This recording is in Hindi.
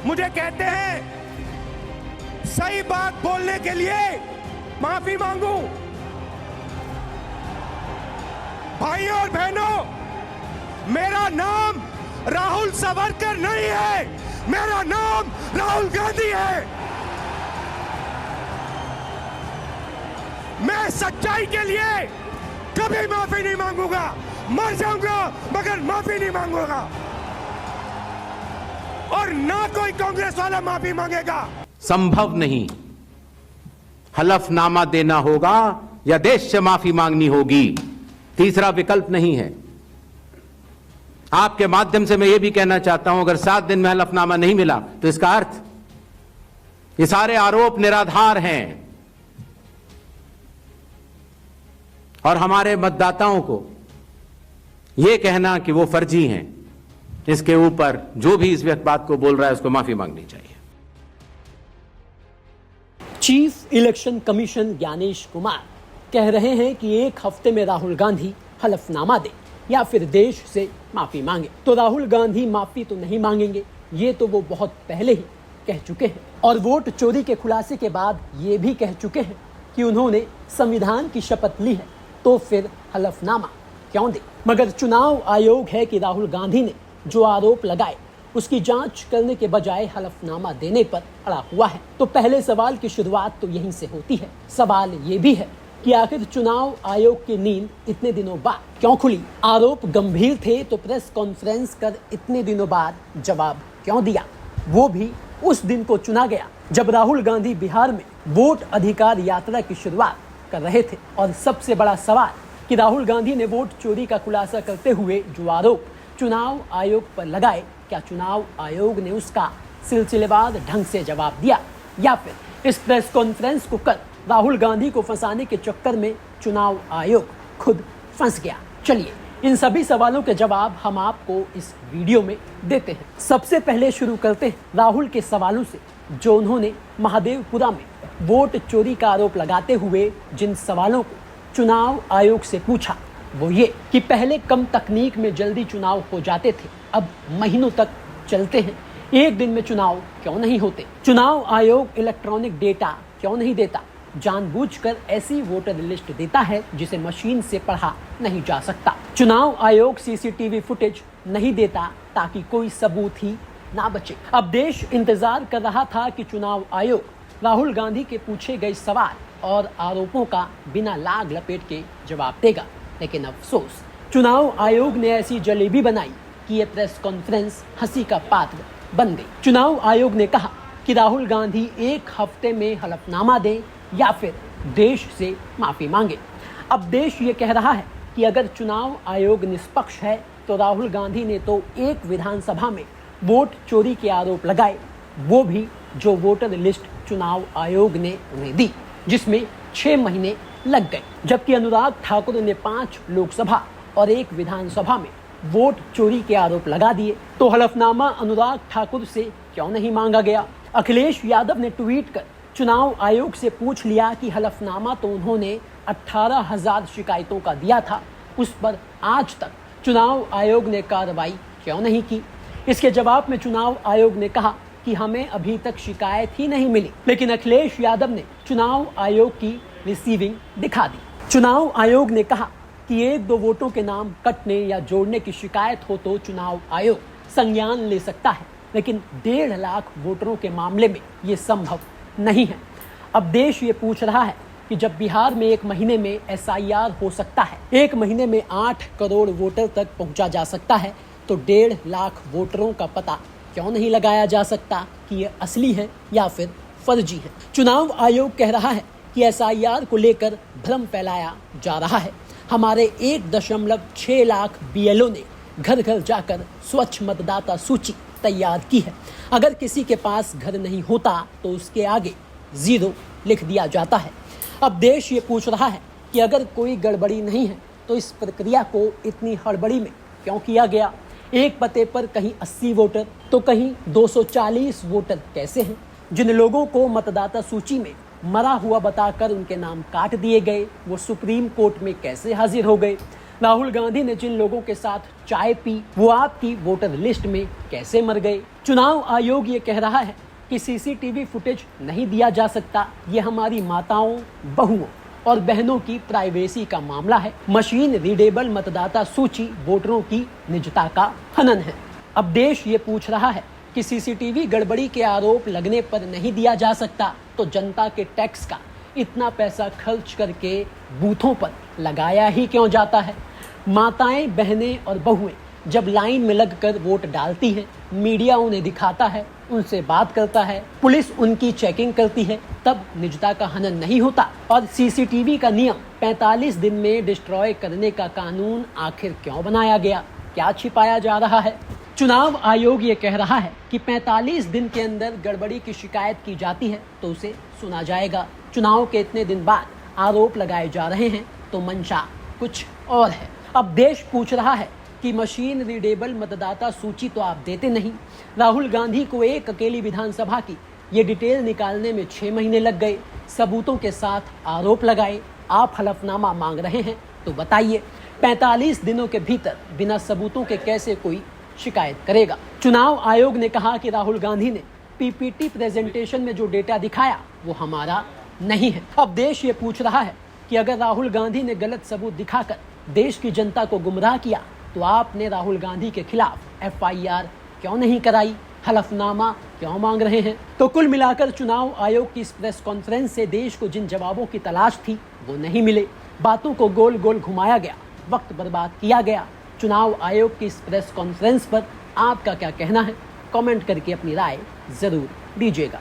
मुझे कहते हैं सही बात बोलने के लिए माफी मांगू। भाइयों और बहनों, मेरा नाम राहुल सावरकर नहीं है, मेरा नाम राहुल गांधी है। मैं सच्चाई के लिए कभी माफी नहीं मांगूंगा, मर जाऊंगा मगर माफी नहीं मांगूंगा, और ना कोई कांग्रेस वाला माफी मांगेगा। संभव नहीं, हलफनामा देना होगा या देश से माफी मांगनी होगी, तीसरा विकल्प नहीं है। आपके माध्यम से मैं यह भी कहना चाहता हूं, अगर 7 दिन में हलफनामा नहीं मिला तो इसका अर्थ ये सारे आरोप निराधार हैं और हमारे मतदाताओं को यह कहना कि वो फर्जी हैं, इसके ऊपर जो भी इस बात को बोल रहा है उसको माफी मांगनी चाहिए। Chief election commission Gyanesh Kumar कह रहे हैं कि 1 हफ्ते में राहुल गांधी हलफनामा दे या फिर देश से माफी मांगे। तो राहुल गांधी माफी तो नहीं मांगेंगे, ये तो वो बहुत पहले ही कह चुके हैं, और वोट चोरी के खुलासे के बाद ये भी कह चुके हैं कि उन्होंने संविधान की शपथ ली है, तो फिर हलफनामा क्यों दे। मगर चुनाव आयोग है कि राहुल गांधी ने जो आरोप लगाए उसकी जांच करने के बजाय हलफनामा देने पर अड़ा हुआ है। तो पहले सवाल की शुरुआत तो यहीं से होती है। सवाल ये भी है कि आखिर चुनाव आयोग की नींद इतने दिनों बाद क्यों खुली? आरोप गंभीर थे तो प्रेस कॉन्फ्रेंस कर इतने दिनों बाद जवाब क्यों दिया? वो भी उस दिन को चुना गया जब राहुल गांधी बिहार में वोट अधिकार यात्रा की शुरुआत कर रहे थे। और सबसे बड़ा सवाल कि राहुल गांधी ने वोट चोरी का खुलासा करते हुए जो आरोप चुनाव आयोग पर लगाए, क्या चुनाव आयोग ने उसका सिलसिलेवार ढंग से जवाब दिया, या फिर इस प्रेस कॉन्फ्रेंस को कर राहुल गांधी को फंसाने के चक्कर में चुनाव आयोग खुद फंस गया? चलिए इन सभी सवालों के जवाब हम आपको इस वीडियो में देते हैं। सबसे पहले शुरू करते हैं राहुल के सवालों से, जो उन्होंने महादेवपुरा में वोट चोरी का आरोप लगाते हुए जिन सवालों को चुनाव आयोग से पूछा वो ये कि पहले कम तकनीक में जल्दी चुनाव हो जाते थे, अब महीनों तक चलते हैं, एक दिन में चुनाव क्यों नहीं होते? चुनाव आयोग इलेक्ट्रॉनिक डेटा क्यों नहीं देता? जानबूझकर ऐसी वोटर लिस्ट देता है जिसे मशीन से पढ़ा नहीं जा सकता। चुनाव आयोग सीसीटीवी फुटेज नहीं देता ताकि कोई सबूत ही ना बचे। अब देश इंतजार कर रहा था कि चुनाव आयोग राहुल गांधी के पूछे गए सवाल और आरोपों का बिना लाग लपेट के जवाब देगा, लेकिन अफसोस चुनाव आयोग ने ऐसी जलेबी बनाई कि ये प्रेस कॉन्फ्रेंस हंसी का पात्र बन गई। चुनाव आयोग ने कहा कि राहुल गांधी 1 हफ्ते में हलफनामा दें या फिर देश से माफी मांगे। अब देश ये कह रहा है कि अगर चुनाव आयोग निष्पक्ष है तो राहुल गांधी ने तो एक विधानसभा में वोट चोरी के आरोप लगाए, वो भी जो वोटर लिस्ट चुनाव आयोग ने उन्हें दी, जिसमें 6 महीने लग गए, जबकि अनुराग ठाकुर ने 5 लोकसभा और 1 विधानसभा में वोट चोरी के आरोप लगा दिए। तो हलफनामा अनुराग ठाकुर से क्यों नहीं मांगा गया? अखिलेश यादव ने ट्वीट कर चुनाव आयोग से पूछ लिया कि हलफनामा तो उन्होंने 18,000 शिकायतों का दिया था, उस पर आज तक चुनाव आयोग ने कार्रवाई क्यों नहीं की? इसके जवाब में चुनाव आयोग ने कहा कि हमें अभी तक शिकायत ही नहीं मिली, लेकिन अखिलेश यादव ने चुनाव आयोग की रिसीविंग दिखा दी। चुनाव आयोग ने कहा कि 1-2 वोटों के नाम कटने या जोड़ने की शिकायत हो तो चुनाव आयोग संज्ञान ले सकता है, लेकिन 1.5 लाख वोटरों के मामले में ये संभव नहीं है। अब देश ये पूछ रहा है कि जब बिहार में 1 महीने में SIR हो सकता है, 1 महीने में 8 करोड़ वोटर तक पहुंचा जा सकता है, तो 1.5 लाख वोटरों का पता क्यों नहीं लगाया जा सकता कि ये असली है या फिर फर्जी है? चुनाव आयोग कह रहा है कि SIR को लेकर भ्रम फैलाया जा रहा है। हमारे 1.6 लाख BLO ने घर घर जाकर स्वच्छ मतदाता सूची तैयार की है। अगर किसी के पास घर नहीं होता तो उसके आगे 0 लिख दिया जाता है। अब देश ये पूछ रहा है कि अगर कोई गड़बड़ी नहीं है तो इस प्रक्रिया को इतनी हड़बड़ी में क्यों किया गया? एक पते पर कहीं 80 वोटर तो कहीं 240 वोटर कैसे हैं? जिन लोगों को मतदाता सूची में मरा हुआ बताकर उनके नाम काट दिए गए, वो सुप्रीम कोर्ट में कैसे हाजिर हो गए? राहुल गांधी ने जिन लोगों के साथ चाय पी वो आपकी वोटर लिस्ट में कैसे मर गए? चुनाव आयोग ये कह रहा है कि सीसीटीवी फुटेज नहीं दिया जा सकता, ये हमारी माताओं, बहुओं और बहनों की प्राइवेसी का मामला है। मशीन रीडेबल मतदाता सूची वोटरों की निजता का हनन है। अब देश ये पूछ रहा है कि सीसीटीवी गड़बड़ी के आरोप लगने पर नहीं दिया जा सकता तो जनता के टैक्स का इतना पैसा खर्च करके बूथों पर लगाया ही क्यों जाता है। माताएं, बहनें और बहुएं जब लाइन में लगकर वोट डालती हैं, मीडिया उन्हें दिखाता है, उनसे बात करता है, पुलिस उनकी चेकिंग करती है, तब निजता का हनन नहीं होता। और सीसीटीवी का नियम 45 दिन में डिस्ट्रॉय करने का कानून आखिर क्यों बनाया गया, क्या छिपाया जा रहा है। चुनाव आयोग ये कह रहा है कि 45 दिन के अंदर गड़बड़ी की शिकायत की जाती है तो उसे सुना जाएगा। चुनाव के इतने दिन बाद आरोप लगाए जा रहे हैं तो मंशा कुछ और है। अब देश पूछ रहा है कि मशीन रीडेबल मतदाता सूची तो आप देते नहीं। राहुल गांधी को एक अकेली विधानसभा की ये डिटेल निकालने में 6 महीने लग गए, सबूतों के साथ आरोप लगाए, आप हलफनामा मांग रहे हैं तो बताइए 45 दिनों के भीतर बिना सबूतों के कैसे कोई शिकायत करेगा। चुनाव आयोग ने कहा कि राहुल गांधी ने पीपीटी प्रेजेंटेशन में जो डेटा दिखाया वो हमारा नहीं है। अब देश ये पूछ रहा है कि अगर राहुल गांधी ने गलत सबूत दिखाकर देश की जनता को गुमराह किया तो आपने राहुल गांधी के खिलाफ FIR क्यों नहीं कराई, हलफनामा क्यों मांग रहे हैं। तो कुल मिलाकर चुनाव आयोग की इस प्रेस कॉन्फ्रेंस से देश को जिन जवाबों की तलाश थी वो नहीं मिले। बातों को गोल गोल घुमाया गया, वक्त बर्बाद किया गया। चुनाव आयोग की इस प्रेस कॉन्फ्रेंस पर आपका क्या कहना है, कमेंट करके अपनी राय जरूर दीजिएगा।